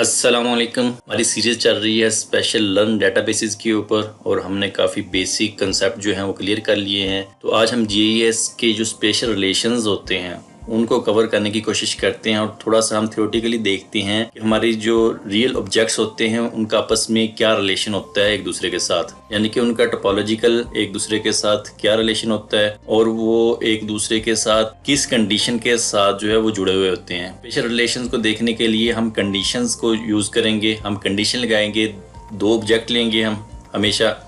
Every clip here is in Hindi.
अस्सलामुअलैकुम। हमारी सीरीज़ चल रही है स्पेशल लर्न डेटाबेसेस के ऊपर और हमने काफ़ी बेसिक कंसेप्ट जो हैं वो क्लियर कर लिए हैं। तो आज हम जीआईएस के जो स्पेशल रिलेशंस होते हैं उनको कवर करने की कोशिश करते हैं और थोड़ा सा हम थ्योरेटिकली देखते हैं कि हमारी जो रियल ऑब्जेक्ट्स होते हैं उनका आपस में क्या रिलेशन होता है एक दूसरे के साथ, यानी कि उनका टोपोलॉजिकल एक दूसरे के साथ क्या रिलेशन होता है और वो एक दूसरे के साथ किस कंडीशन के साथ जो है वो जुड़े हुए होते हैं। स्पेशल रिलेशंस को देखने के लिए हम कंडीशंस को यूज़ करेंगे, हम कंडीशन लगाएंगे, दो ऑब्जेक्ट लेंगे हम हमेशा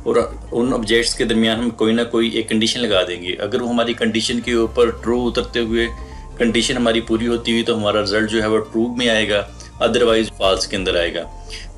और उन ऑब्जेक्ट्स के दरमियान हम कोई ना कोई एक कंडीशन लगा देंगे। अगर वो हमारी कंडीशन के ऊपर ट्रू उतरते हुए कंडीशन हमारी पूरी होती हुई तो हमारा रिजल्ट जो है वो ट्रू में आएगा, अदरवाइज फॉल्स के अंदर आएगा।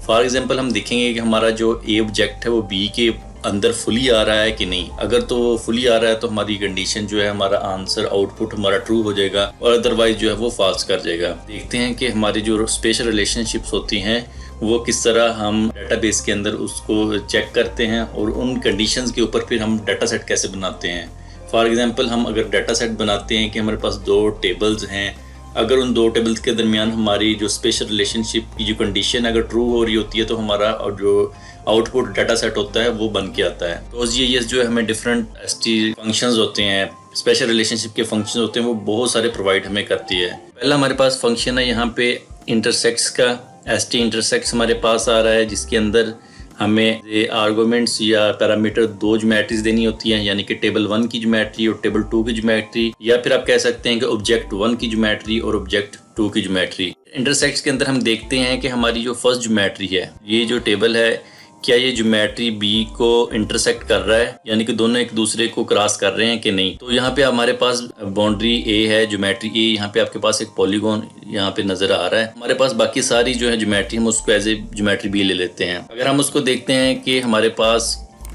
फॉर एग्जांपल हम देखेंगे कि हमारा जो ए ऑब्जेक्ट है वो बी के अंदर फुली आ रहा है कि नहीं। अगर तो फुली आ रहा है तो हमारी कंडीशन जो है, हमारा आंसर आउटपुट हमारा ट्रू हो जाएगा और अदरवाइज जो है वो फॉल्स कर जाएगा। देखते हैं कि हमारी जो स्पेशल रिलेशनशिप्स होती हैं वो किस तरह हम डेटाबेस के अंदर उसको चेक करते हैं और उन कंडीशंस के ऊपर फिर हम डाटा सेट कैसे बनाते हैं। फॉर एग्जांपल हम अगर डाटा सेट बनाते हैं कि हमारे पास दो टेबल्स हैं, अगर उन दो टेबल्स के दरमियान हमारी जो स्पेशल रिलेशनशिप की जो कंडीशन अगर ट्रू हो रही होती है तो हमारा और जो आउटपुट डाटा सेट होता है वो बन के आता है। तो ये जो है हमें डिफरेंट एसटी फंक्शंस होते हैं, स्पेशल रिलेशनशिप के फंक्शंस होते हैं, वो बहुत सारे प्रोवाइड हमें करती है। पहला हमारे पास फंक्शन है यहाँ पे इंटरसेक्ट्स का। एसटी इंटरसेक्ट्स हमारे पास आ रहा है जिसके अंदर हमें आर्गुमेंट्स या पैरामीटर दो ज्योमेट्रीज देनी होती हैं, यानी कि टेबल 1 की ज्योमेट्री और टेबल 2 की ज्योमेट्री, या फिर आप कह सकते हैं कि ऑब्जेक्ट 1 की ज्योमेट्री और ऑब्जेक्ट 2 की ज्योमेट्री। इंटरसेक्ट्स के अंदर हम देखते हैं कि हमारी जो फर्स्ट ज्योमेट्री है, ये जो टेबल है, क्या ये ज्योमेट्री बी को इंटरसेक्ट कर रहा है, यानी कि दोनों एक दूसरे को क्रॉस कर रहे हैं कि नहीं। तो यहाँ पे हमारे पास बाउंड्री ए है, ज्योमेट्री ए, यहाँ पे आपके पास एक पॉलीगॉन यहाँ पे नजर आ रहा है। हमारे पास बाकी सारी जो है ज्योमेट्री हम उसको एज ए ज्योमेट्री बी ले लेते हैं। अगर हम उसको देखते हैं कि हमारे पास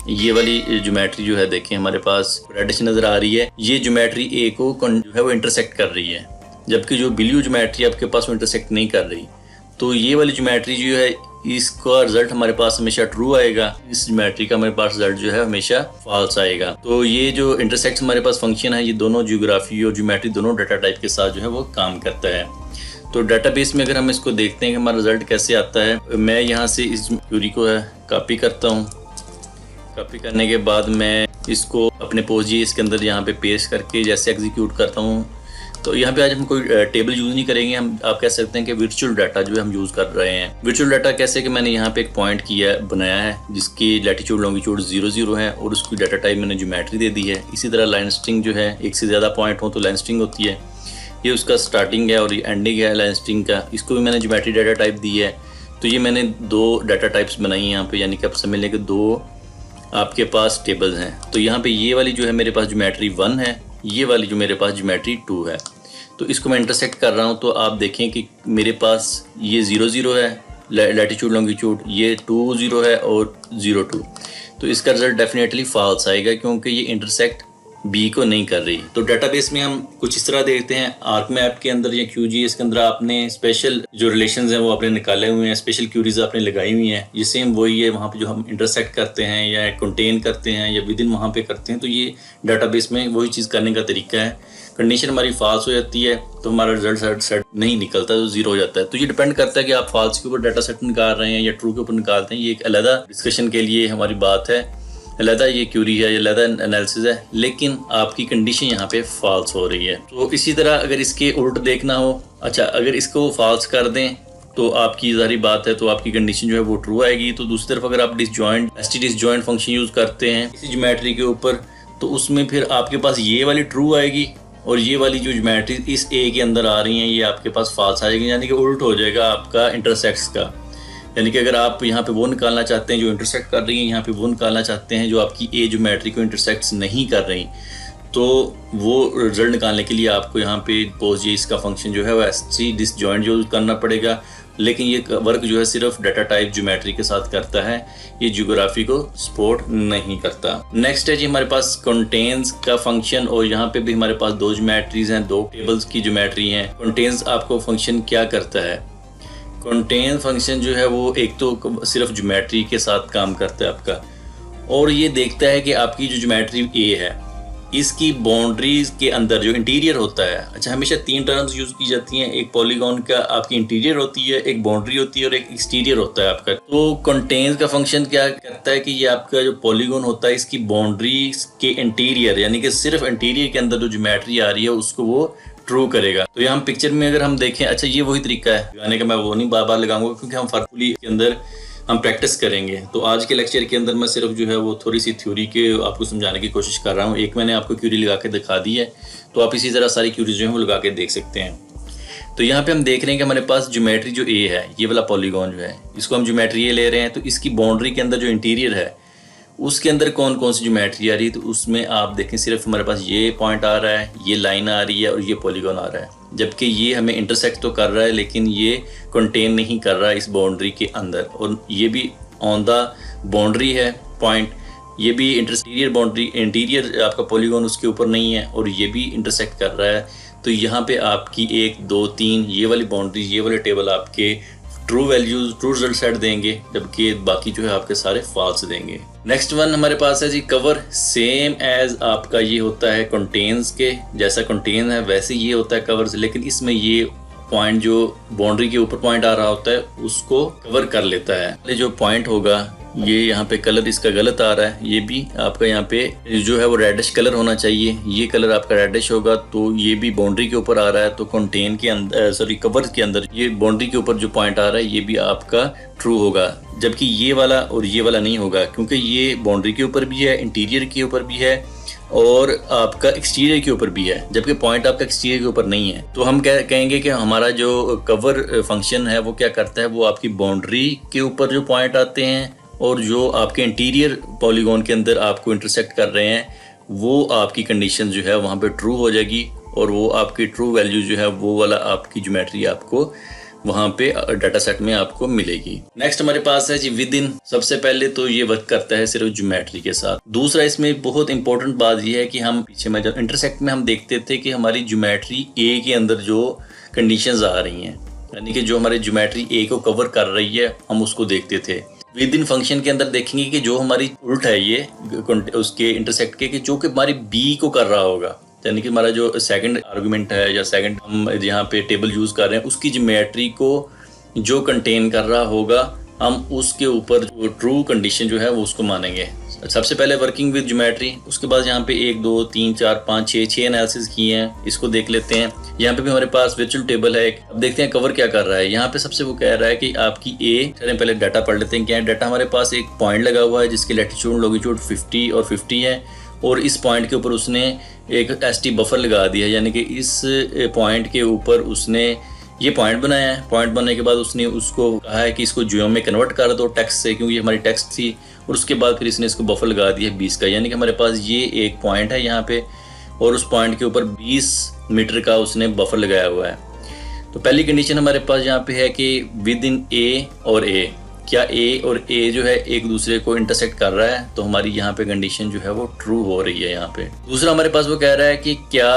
ये वाली ज्योमेट्री जो है, देखें हमारे पास रेडिश नजर आ रही है, ये ज्योमेट्री ए को जो है वो इंटरसेक्ट कर रही है, जबकि जो ब्लू ज्योमेट्री आपके पास वो इंटरसेक्ट नहीं कर रही। तो ये वाली ज्योमेट्री जो है इसका रिजल्ट हमारे पास हमेशा ट्रू आएगा, इस ज्योमेट्री का हमारे पास रिजल्ट जो है हमेशा फॉल्स आएगा। तो ये जो इंटरसेक्ट हमारे पास फंक्शन है, ये दोनों ज्योग्राफी और ज्योमेट्री दोनों डाटा टाइप के साथ जो है वो काम करता है। तो डाटाबेस में अगर हम इसको देखते हैं कि हमारा रिजल्ट कैसे आता है, मैं यहाँ से इस क्वेरी को कॉपी करता हूँ। कॉपी करने के बाद मैं इसको अपने पोस्टजीएस के अंदर यहाँ पे पेस्ट करके जैसे एग्जीक्यूट करता हूँ, तो यहाँ पे आज हम कोई टेबल यूज़ नहीं करेंगे, हम आप कह सकते हैं कि वर्चुअल डाटा जो है हम यूज़ कर रहे हैं। वर्चुअल डाटा कैसे कि मैंने यहाँ पे एक पॉइंट बनाया है जिसकी लैटिट्यूड लॉन्गिट्यूड 0 है और उसकी डाटा टाइप मैंने ज्योमेट्री दे दी है। इसी तरह लाइन स्ट्रिंग जो है, एक से ज़्यादा पॉइंट हो तो लाइन स्ट्रिंग होती है, ये उसका स्टार्टिंग है और ये एंडिंग है लाइन स्ट्रिंग का, इसको भी मैंने ज्योमेट्री डाटा टाइप दी है। तो ये मैंने दो डाटा टाइप्स बनाई हैं यहाँ पे, यानी कि आप समझ लें कि दो आपके पास टेबल्स हैं। तो यहाँ पे ये वाली जो है मेरे पास ज्योमेट्री 1 है, ये वाली जो मेरे पास ज्योमेट्री 2 है। तो इसको मैं इंटरसेक्ट कर रहा हूँ तो आप देखें कि मेरे पास ये 0 है लैटिट्यूड लॉन्गिट्यूड, ये 2 0 है और 0 2। तो इसका रिजल्ट डेफिनेटली फॉल्स आएगा क्योंकि ये इंटरसेक्ट बी को नहीं कर रही। तो डाटाबेस में हम कुछ इस तरह देखते हैं, आर्कमैप के अंदर या QGIS के अंदर आपने स्पेशल जो रिलेशंस हैं वो आपने निकाले हुए हैं, स्पेशल क्यूरीज आपने लगाई हुई हैं। ये सेम वही है वहाँ पे जो हम इंटरसेक्ट करते हैं या कंटेन करते हैं या विद इन वहाँ पे करते हैं। तो ये डाटाबेस में वही चीज़ करने का तरीका है। कंडीशन हमारी फॉल्स हो जाती है तो हमारा रिजल्ट सेट नहीं निकलता, तो 0 हो जाता है। तो ये डिपेंड करता है कि आप फॉल्स के ऊपर डाटा सेट निकाल रहे हैं या ट्रू के ऊपर निकालते हैं। ये एक अलग डिस्कशन के लिए हमारी बात है, अलग ये क्यूरी है, अलग एनालिसिस है, लेकिन आपकी कंडीशन यहाँ पे फॉल्स हो रही है। तो इसी तरह अगर इसके उल्ट देखना हो, अच्छा अगर इसको फॉल्स कर दें तो आपकी ज़ाहिर बात है तो आपकी कंडीशन जो है वो ट्रू आएगी। तो दूसरी तरफ अगर आप डिसजॉइंट फंक्शन यूज़ करते हैं इसी ज्योमेट्री के ऊपर, तो उसमें फिर आपके पास ये वाली ट्रू आएगी और ये वाली जो ज्योमेट्री इस ए के अंदर आ रही हैं ये आपके पास फॉल्स आएगी, यानी कि उल्ट हो जाएगा आपका इंटरसेक्ट्स का। यानी कि अगर आप यहाँ पे वो निकालना चाहते हैं जो इंटरसेक्ट कर रही हैं, यहाँ पे वो निकालना चाहते हैं जो आपकी ए ज्योमेट्री को इंटरसेक्ट नहीं कर रही, तो वो रिजल्ट निकालने के लिए आपको यहाँ पे पोस्टजीएस का फंक्शन जो है वो एसटी डिसजॉइंट यूज करना पड़ेगा। लेकिन ये वर्क जो है सिर्फ डाटा टाइप ज्योमेट्री के साथ करता है, ये जियोग्राफी को सपोर्ट नहीं करता। नेक्स्ट है जी हमारे पास कंटेन्स का फंक्शन, और यहाँ पे भी हमारे पास दो ज्योमेट्रीज हैं, दो टेबल्स की ज्योमेट्री हैं। कंटेन्स आपको फंक्शन क्या करता है? कंटेन फंक्शन जो है वो एक तो सिर्फ ज्योमेट्री के साथ काम करता है आपका, और ये देखता है कि आपकी जो ज्योमेट्री ए है इसकी बाउंड्रीज के अंदर जो इंटीरियर होता है, अच्छा हमेशा 3 टर्म्स यूज की जाती हैं, एक पॉलीगॉन का आपकी इंटीरियर होती है, एक बाउंड्री होती है और एक एक्सटीरियर होता है आपका। तो कंटेन्स का फंक्शन क्या करता है कि ये आपका जो पॉलीगॉन होता है इसकी बाउंड्री के इंटीरियर यानी कि सिर्फ इंटीरियर के अंदर जो ज्योमेट्री आ रही है उसको वो ट्रू करेगा। तो यहाँ पिक्चर में अगर हम देखें, अच्छा ये वही तरीका है लगाने का, मैं वो नहीं बार बार लगाऊंगा क्योंकि हम फॉर्मूली के अंदर हम प्रैक्टिस करेंगे। तो आज के लेक्चर के अंदर मैं सिर्फ जो है वो थोड़ी सी थ्योरी के आपको समझाने की कोशिश कर रहा हूँ। एक मैंने आपको क्यूरी लगा के दिखा दी है, तो आप इसी तरह सारी क्यूरीज जो है वो लगा के देख सकते हैं। तो यहाँ पे हम देख रहे हैं कि हमारे पास ज्योमेट्री जो ए है, ये वाला पॉलीगॉन जो है इसको हम ज्योमेट्री ए ले रहे हैं। तो इसकी बाउंड्री के अंदर जो इंटीरियर है उसके अंदर कौन कौन सी ज्योमेट्री आ रही है, तो उसमें आप देखें सिर्फ हमारे पास ये पॉइंट आ रहा है, ये लाइन आ रही है और ये पॉलीगॉन आ रहा है। जबकि ये हमें इंटरसेक्ट तो कर रहा है लेकिन ये कंटेन नहीं कर रहा इस बाउंड्री के अंदर, और ये भी ऑन द बाउंड्री है पॉइंट, ये भी इंटीरियर आपका पॉलीगॉन उसके ऊपर नहीं है और ये भी इंटरसेक्ट कर रहा है। तो यहाँ पे आपकी 1 2 3 ये वाली बाउंड्री, ये वाले टेबल आपके true values, true result set देंगे, जबकि बाकी जो है आपके सारे फॉल्स देंगे। नेक्स्ट वन हमारे पास है जी कवर, सेम एज आपका ये होता है कंटेन्स के, जैसा कंटेन है वैसे ये होता है कवर्स, लेकिन इसमें ये पॉइंट जो बाउंड्री के ऊपर पॉइंट आ रहा होता है उसको कवर कर लेता है। जो पॉइंट होगा ये यहाँ पे कलर इसका गलत आ रहा है, ये भी आपका यहाँ पे जो है वो रेडिश कलर होना चाहिए, ये कलर आपका रेडिश होगा, तो ये भी बाउंड्री के ऊपर आ रहा है। तो कंटेन के अंदर सॉरी कवर के अंदर ये बाउंड्री के ऊपर जो पॉइंट आ रहा है ये भी आपका ट्रू होगा, जबकि ये वाला और ये वाला नहीं होगा क्योंकि ये बाउंड्री के ऊपर भी है, इंटीरियर के ऊपर भी है और आपका एक्सटीरियर के ऊपर भी है, जबकि पॉइंट आपका एक्सटीरियर के ऊपर नहीं है। तो हम कहेंगे कि हमारा जो कवर फंक्शन है वो क्या करता है, वो आपकी बाउंड्री के ऊपर जो पॉइंट आते हैं और जो आपके इंटीरियर पॉलीगॉन के अंदर आपको इंटरसेक्ट कर रहे हैं वो आपकी कंडीशन जो है वहाँ पे ट्रू हो जाएगी और वो आपकी ट्रू वैल्यू जो है वो वाला आपकी ज्योमेट्री आपको वहाँ पे डाटा सेट में आपको मिलेगी। नेक्स्ट हमारे पास है जी विद इन। सबसे पहले तो ये वर्क करता है सिर्फ ज्योमेट्री के साथ। दूसरा इसमें बहुत इंपॉर्टेंट बात ये है कि हम पीछे में जब इंटरसेक्ट में हम देखते थे कि हमारी ज्योमेट्री ए के अंदर जो कंडीशंस आ रही हैं, यानी कि जो हमारी ज्योमेट्री ए को कवर कर रही है हम उसको देखते थे। विद इन फंक्शन के अंदर देखेंगे कि जो हमारी उल्ट है ये उसके इंटरसेक्ट के, कि जो कि हमारी बी को कर रहा होगा, यानी कि हमारा जो सेकंड आर्गुमेंट है या सेकंड हम यहाँ पे टेबल यूज कर रहे हैं उसकी ज्योमेट्री को जो कंटेन कर रहा होगा हम उसके ऊपर ट्रू कंडीशन जो है वो उसको मानेंगे। सबसे पहले वर्किंग विद ज्योमेट्री, उसके बाद यहाँ पे 1 2 3 4 5 6 एनालिसिस किए हैं, इसको देख लेते हैं। यहाँ पे भी हमारे पास वर्चुअल टेबल है। अब देखते हैं कवर क्या कर रहा है। यहाँ पे सबसे वो कह रहा है कि आपकी ए, चलें पहले डाटा पढ़ लेते हैं क्या है। डाटा हमारे पास एक पॉइंट लगा हुआ है जिसकी लैटिट्यूड लॉन्गिट्यूड 50 और 50 है और इस पॉइंट के ऊपर उसने एक एसटी बफर लगा दिया है, यानी कि इस पॉइंट के ऊपर उसने ये पॉइंट बनाया है। पॉइंट बनने के बाद उसने उसको कहा है कि इसको जियो में कन्वर्ट कर दो टेक्स्ट से, क्योंकि हमारी टेक्स्ट थी, और उसके बाद फिर इसने इसको बफर लगा दिया 20 का, यानी कि हमारे पास ये एक पॉइंट है यहाँ पे और उस पॉइंट के ऊपर 20 मीटर का उसने बफर लगाया हुआ है। तो पहली कंडीशन हमारे पास यहाँ पे है कि विद इन ए और ए, क्या ए और ए जो है एक दूसरे को इंटरसेक्ट कर रहा है, तो हमारी यहाँ पे कंडीशन जो है वो ट्रू हो रही है यहाँ पे। दूसरा हमारे पास वो कह रहा है कि क्या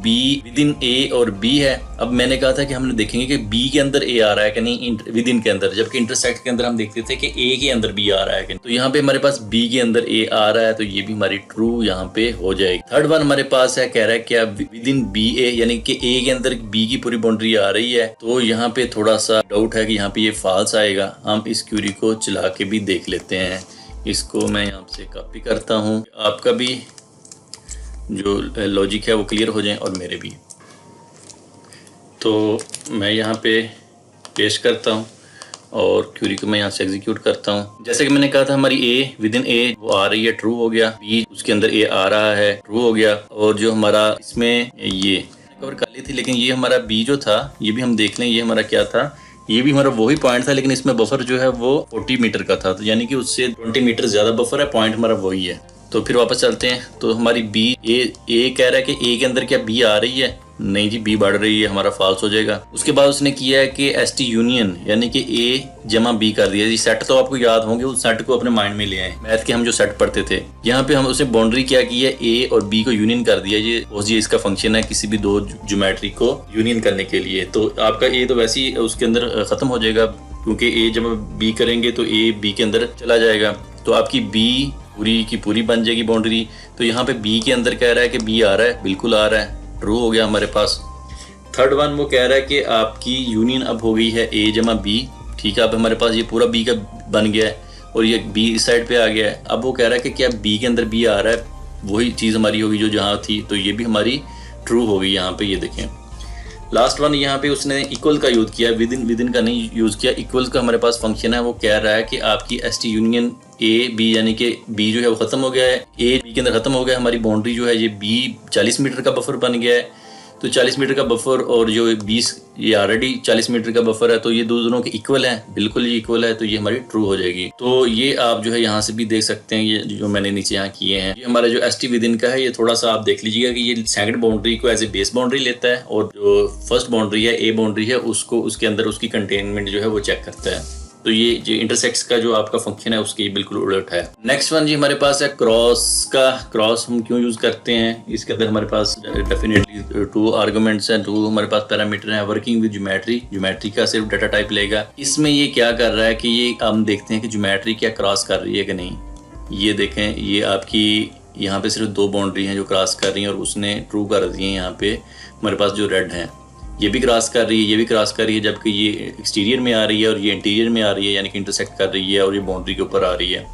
बी विद इन ए और बी है। अब मैंने कहा था कि हमने देखेंगे कि बी के अंदर ए आ रहा है कि नहीं विद इन के अंदर, जबकि इंटरसेक्ट के अंदर हम देखते थे कि ए के अंदर बी आ रहा है कि, तो यहाँ पे हमारे पास बी के अंदर ए आ रहा है, तो ये भी हमारी ट्रू यहाँ पे हो जाएगी। थर्ड वन हमारे पास है, कह रहा है क्या विद इन बी ए, यानी कि ए के अंदर बी की पूरी बाउंड्री आ रही है, तो यहाँ पे थोड़ा सा डाउट है कि यहाँ पे ये फॉल्स आएगा। हम इस क्यूरी को चला के भी देख लेते हैं। इसको मैं यहाँ से कॉपी करता हूँ, आपका भी जो लॉजिक है वो क्लियर हो जाए और मेरे भी। तो मैं यहाँ पे पेस्ट करता हूँ और क्यूरी को मैं यहाँ से एग्जीक्यूट करता हूँ। जैसे कि मैंने कहा था हमारी ए विद इन ए वो आ रही है, ट्रू हो गया। बी उसके अंदर ए आ रहा है, ट्रू हो गया। और जो हमारा इसमें ये कवर कर ली थी, लेकिन ये हमारा बी जो था ये भी हम देख लें, ये हमारा क्या था, ये भी हमारा वही पॉइंट था, लेकिन इसमें बफर जो है वो 40 मीटर का था, तो यानी कि उससे 20 मीटर ज्यादा बफर है, पॉइंट हमारा वही है। तो फिर वापस चलते हैं। तो हमारी बी ए कह रहा है कि ए के अंदर क्या बी आ रही है, नहीं जी बी बढ़ रही है, हमारा फॉल्स हो जाएगा। उसके बाद उसने किया है कि एस टी यूनियन, यानी कि ए जमा बी कर दिया जी। सेट तो आपको याद होंगे, उस सेट को अपने माइंड में ले आए, मैथ के हम जो सेट पढ़ते थे। यहाँ पे हम उसने बाउंड्री क्या की है, ए और बी को यूनियन कर दिया। ये इसका फंक्शन है किसी भी दो ज्योमेट्री को यूनियन करने के लिए। तो आपका ए तो वैसे ही उसके अंदर खत्म हो जाएगा, क्योंकि ए जब बी करेंगे तो ए बी के अंदर चला जाएगा। तो आपकी बी पूरी की पूरी बन जाएगी बाउंड्री। तो यहाँ पे बी के अंदर कह रहा है कि बी आ रहा है, बिल्कुल आ रहा है, ट्रू हो गया हमारे पास। थर्ड वन वो कह रहा है कि आपकी यूनियन अब हो गई है ए जमा बी, ठीक है। अब हमारे पास ये पूरा बी का बन गया है और ये बी इस साइड पे आ गया है। अब वो कह रहा है कि क्या बी के अंदर बी आ रहा है, वही चीज़ हमारी होगी जो जहाँ थी, तो ये भी हमारी ट्रू हो गई यहाँ पे। ये देखें लास्ट वन यहाँ पे उसने इक्वल का यूज़ किया, विदिन का नहीं यूज़ किया। इक्वल का हमारे पास फंक्शन है, वो कह रहा है कि आपकी S T union A B, यानी कि बी जो है वो ख़त्म हो गया है, ए बी के अंदर ख़त्म हो गया है। हमारी बाउंड्री जो है ये बी 40 मीटर का बफर बन गया है। तो 40 मीटर का बफर और जो 20 ये ऑलरेडी 40 मीटर का बफर है, तो ये दोनों के इक्वल है, बिल्कुल ये इक्वल है, तो ये हमारी ट्रू हो जाएगी। तो ये आप जो है यहाँ से भी देख सकते हैं, ये जो मैंने नीचे यहाँ किए हैं, ये हमारा जो एस टी विदिन का है, ये थोड़ा सा आप देख लीजिएगा कि ये सेकंड बाउंड्री को एज ए बेस बाउंड्री लेता है और जो फर्स्ट बाउंड्री है ए बाउंड्री है उसको उसके अंदर उसकी कंटेनमेंट जो है वो चेक करता है। तो ये जो इंटरसेक्ट्स का जो आपका फंक्शन है उसकी बिल्कुल उलट है। नेक्स्ट वन जी हमारे पास है क्रॉस का। क्रॉस हम क्यों यूज करते हैं, इसके अंदर हमारे पास डेफिनेटली 2 आर्गुमेंट्स हैं, 2 हमारे पास पैरामीटर हैं। वर्किंग विद ज्योमेट्री का सिर्फ डाटा टाइप लेगा। इसमें ये क्या कर रहा है कि ये हम देखते हैं कि ज्योमेट्री क्या क्रॉस कर रही है कि नहीं। ये देखें, ये आपकी यहाँ पे सिर्फ 2 बाउंड्री हैं जो क्रॉस कर रही हैं और उसने ट्रू कर दी है। यहाँ पे हमारे पास जो रेड है ये भी क्रॉस कर रही है, ये भी क्रॉस कर रही है, जबकि ये एक्सटीरियर में आ रही है और ये इंटीरियर में आ रही है, यानी कि इंटरसेक्ट कर रही है और ये बाउंड्री के ऊपर आ रही है।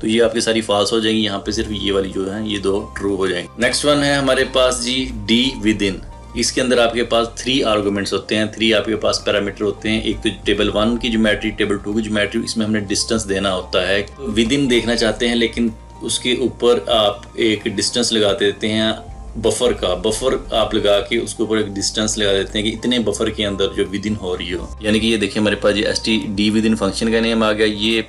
तो ये आपकी सारी फॉल्स हो जाएंगी। यहाँ पे सिर्फ ये वाली जो है ये 2 ट्रू हो जाएंगी। नेक्स्ट वन है हमारे पास जी डी विदिन। इसके अंदर आपके पास 3 आर्गुमेंट्स होते हैं, 3 आपके पास पैरामीटर होते हैं। एक तो टेबल 1 की ज्योमेट्री, टेबल 2 की ज्योमेट्री, इसमें हमने डिस्टेंस देना होता है। तो विदिन देखना चाहते हैं लेकिन उसके ऊपर आप एक डिस्टेंस लगा देते हैं बफर का। बफर आप लगा के उसके ऊपर एक डिस्टेंस लगा देते हैं कि इतने बफर के अंदर जो विदिन हो रही हो। यानी कि ये देखिए हमारे पास ये S T D within function का नेम आ गया। ये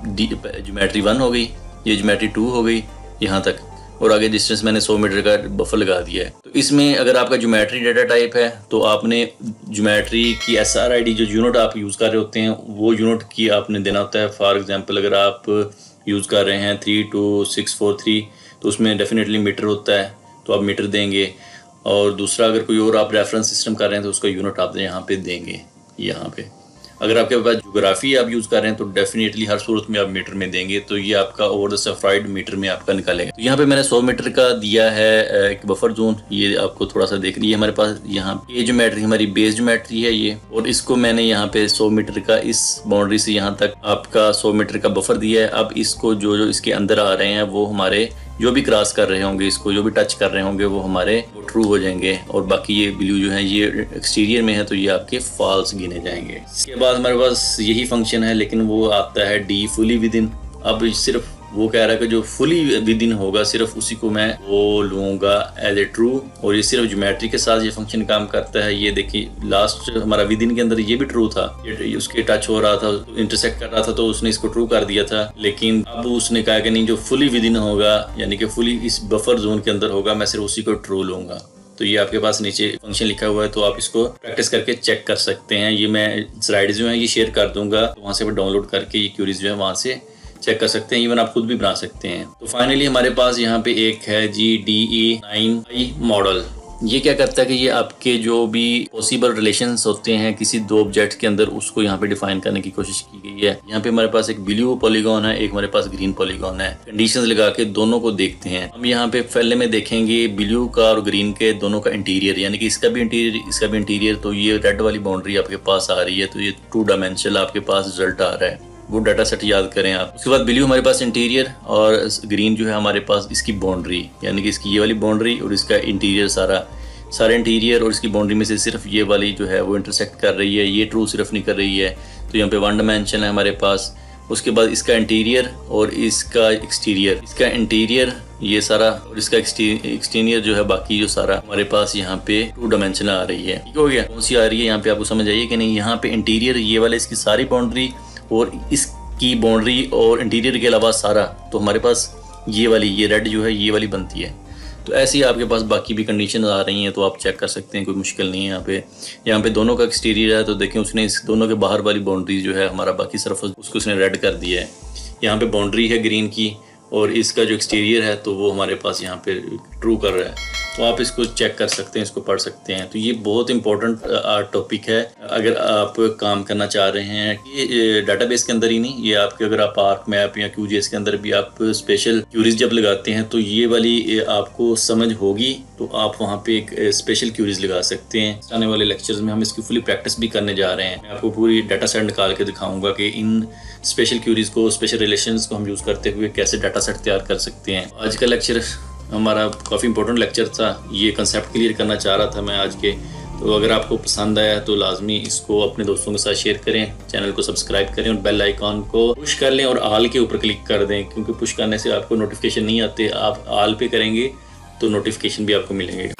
ज्योमेट्री 1 हो गई, ये ज्योमेट्री 2 हो गई यहाँ तक, और आगे डिस्टेंस मैंने 100 मीटर का बफर लगा दिया है। तो इसमें अगर आपका ज्योमेट्री डाटा टाइप है तो आपने ज्योमेट्री की SRID जो यूनिट आप यूज़ कर रहे होते हैं वो यूनिट की आपने देना होता है। फॉर एग्जांपल अगर आप यूज़ कर रहे हैं 32643 तो उसमें डेफिनेटली मीटर होता है, तो आप मीटर देंगे। और दूसरा अगर कोई और आप रेफरेंस सिस्टम कर रहे हैं तो उसका यूनिट आप यहाँ पे देंगे। यहाँ पे अगर आपके पास ज्योग्राफी आप यूज़ कर रहे हैं तो डेफिनेटली हर सूरत में आप मीटर में देंगे, तो ये आपका ओवर द सफराइड मीटर में आपका निकालेगा। तो यहाँ पे मैंने 100 मीटर का दिया है एक बफर जोन, ये आपको थोड़ा सा देख लीजिए। हमारे पास यहाँ ये ज्योमेट्री हमारी बेस ज्योमेट्री है ये, और इसको मैंने यहाँ पे 100 मीटर का इस बाउंड्री से यहाँ तक आपका 100 मीटर का बफर दिया है। अब इसको जो जो इसके अंदर आ रहे हैं वो हमारे जो भी क्रॉस कर रहे होंगे, इसको जो भी टच कर रहे होंगे वो हमारे ट्रू हो जाएंगे, और बाकी ये ब्लू जो है ये एक्सटीरियर में है तो ये आपके फॉल्स गिने जाएंगे। इसके बाद हमारे पास यही फंक्शन है लेकिन वो आता है डी फुली विदिन। अब सिर्फ वो कह रहा है कि जो फुली विदिन होगा सिर्फ उसी को मैं वो लूँगा एज ए ट्रू, और ये सिर्फ ज्योमेट्री के साथ ये फंक्शन काम करता है। ये देखिए लास्ट हमारा विदिन के अंदर ये भी ट्रू था, ये उसके टच हो रहा था, इंटरसेक्ट कर रहा था, तो उसने इसको ट्रू कर दिया था। लेकिन अब उसने कहा कि नहीं, जो फुली विदिन होगा यानी कि फुली इस बफर जोन के अंदर होगा, मैं सिर्फ उसी को ट्रू लूँगा। तो ये आपके पास नीचे फंक्शन लिखा हुआ है, तो आप इसको प्रैक्टिस करके चेक कर सकते हैं। ये मैं स्लाइड्स जो है ये शेयर कर दूंगा, तो वहाँ से डाउनलोड करके ये क्यूरीज जो है वहाँ से चेक कर सकते हैं। इवन आप खुद भी बना सकते हैं। तो फाइनली हमारे पास यहाँ पे एक है GDE9i मॉडल। ये क्या करता है कि ये आपके जो भी पॉसिबल रिलेशंस होते हैं किसी 2 ऑब्जेक्ट्स के अंदर, उसको यहाँ पे डिफाइन करने की कोशिश की गई है। यहाँ पे हमारे पास एक ब्लू पॉलीगॉन है, एक हमारे पास ग्रीन पॉलीगॉन है। कंडीशंस लगा के दोनों को देखते हैं। हम यहाँ पे पहले में देखेंगे ब्लू का और ग्रीन के दोनों का इंटीरियर, यानी कि इसका भी इंटीरियर इसका भी इंटीरियर। तो ये रेड वाली बाउंड्री आपके पास आ रही है, तो ये 2 डायमेंशनल आपके पास रिजल्ट आ रहा है। वो डाटा सेट याद करें आप। उसके बाद ब्लू हमारे पास इंटीरियर और ग्रीन जो है हमारे पास इसकी बाउंड्री, यानी कि इसकी ये वाली बाउंड्री और इसका इंटीरियर सारा इंटीरियर, और इसकी बाउंड्री में से सिर्फ ये वाली जो है वो इंटरसेक्ट कर रही है, ये ट्रू सिर्फ नहीं कर रही है। तो यहाँ पे 1 डायमेंशन है हमारे पास। उसके बाद इसका इंटीरियर और इसका एक्सटीरियर, इसका इंटीरियर ये सारा और इसका एक्सटीरियर जो है बाकी जो सारा हमारे पास यहाँ पे 2 डायमेंशन आ रही है। ठीक हो गया। कौन सी आ रही है यहाँ पे आपको समझ आइए कि नहीं। यहाँ पे इंटीरियर ये वाले इसकी सारी बाउंड्री और इसकी बाउंड्री और इंटीरियर के अलावा सारा, तो हमारे पास ये वाली ये रेड जो है ये वाली बनती है। तो ऐसे ही आपके पास बाकी भी कंडीशन आ रही हैं, तो आप चेक कर सकते हैं, कोई मुश्किल नहीं है। यहाँ पे दोनों का एक्सटीरियर है, तो देखें उसने इस दोनों के बाहर वाली बाउंड्री जो है हमारा बाकी सरफेस उसको उसने रेड कर दिया है। यहाँ पे बाउंड्री है ग्रीन की और इसका जो एक्सटीरियर है तो वो हमारे पास यहाँ पे ट्रू कर रहा है। तो आप इसको चेक कर सकते हैं, इसको पढ़ सकते हैं। तो ये बहुत इंपॉर्टेंट टॉपिक है अगर आप काम करना चाह रहे हैं। ये डाटाबेस के अंदर ही नहीं, ये आपके अगर आप आर्क मैप या QGIS के अंदर भी आप स्पेशल क्यूरीज जब लगाते हैं तो ये वाली आपको समझ होगी, तो आप वहाँ पे एक स्पेशल क्यूरीज लगा सकते हैं। आने वाले लेक्चर्स में हम इसकी फुली प्रैक्टिस भी करने जा रहे हैं। मैं आपको पूरी डाटा सेट निकाल के दिखाऊंगा कि इन स्पेशल क्यूरीज को, स्पेशल रिलेशंस को हम यूज़ करते हुए कैसे डाटा सेट तैयार कर सकते हैं। आज का लेक्चर हमारा काफ़ी इंपॉर्टेंट लेक्चर था, ये कंसेप्ट क्लियर करना चाह रहा था मैं आज के। तो अगर आपको पसंद आया तो लाजमी इसको अपने दोस्तों के साथ शेयर करें, चैनल को सब्सक्राइब करें और बेल आइकॉन को पुश कर लें और ऑल के ऊपर क्लिक कर दें, क्योंकि पुश करने से आपको नोटिफिकेशन नहीं आते। आप ऑल पे करेंगे तो नोटिफिकेशन भी आपको मिलेंगे।